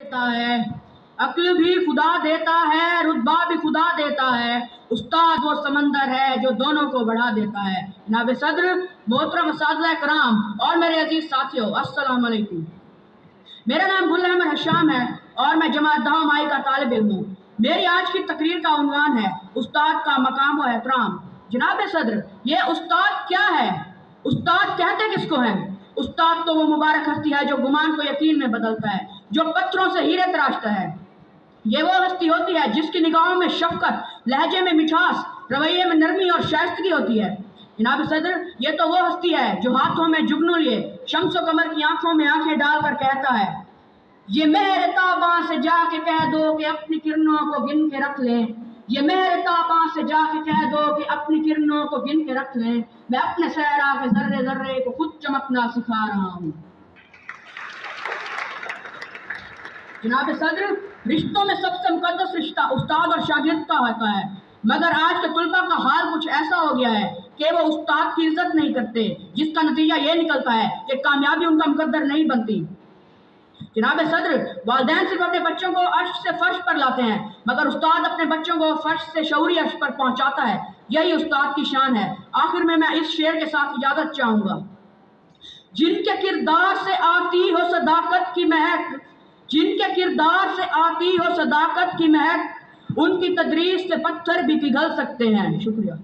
देता है, अक्ल भी खुदा देता है, रुतबा भी खुदा देता है, उस्ताद वो समंदर है जो दोनों को बढ़ा देता है। जनाब सदर, मोहतरम असातिज़ा कराम और मेरे अजीज साथियों, अस्सलाम वालेकुम। मेरा नाम गुल अहमद हशाम है और मैं जमात दावमाई का तालिब इल्म हूँ। मेरी आज की तकरीर का उन्वान है उस्ताद का मकाम व एहतराम। जनाब सदर, ये उस्ताद क्या है? उस्ताद कहते किसको हैं? उस्ताद तो वो मुबारक हस्ती है जो गुमान को यकीन में बदलता है, जो पत्थरों से हीरे तराशता है। ये वो हस्ती होती है जिसकी निगाहों में शफकत, लहजे में मिठास, रवैये में नरमी और शाइस्तगी होती है। जनाब सदर, ये तो वो हस्ती है जो हाथों में जुगनू लिए, शम्स कमर की आंखों में आंखें डालकर कहता है, ये मेरे ताबा से जाके कह दो कि अपनी किरणों को गिन के रख लें। ये मेरे ताबा से जाके कह दो कि अपनी किरणों को गिन के रख लें। मैं अपने सहरा के जर्रे जर्रे को खुद चमकना सिखा रहा हूँ। जनाब सदर, रिश्तों में सबसे मुकद्दस रिश्ता उस्ताद और शागिर्द का होता है, मगर आज के तुलबा का हाल कुछ ऐसा हो गया है कि वो उस्ताद की इज्जत नहीं करते, जिसका नतीजा ये निकलता है कि कामयाबी उनका मुकद्दर नहीं बनती। जनाब सदर, वालिदैन सिर्फ अपने बच्चों को अर्श से फर्श पर लाते हैं, मगर उस्ताद अपने बच्चों को फर्श से शऊरी अर्श पर पहुंचाता है। यही उस्ताद की शान है। आखिर में मैं इस शेर के साथ इजाजत चाहूंगा। जिनके किरदार से आती हो सदाकत की महक, जिनके किरदार से आती हो सदाकत की महक, उनकी तदरीस से पत्थर भी पिघल सकते हैं। शुक्रिया।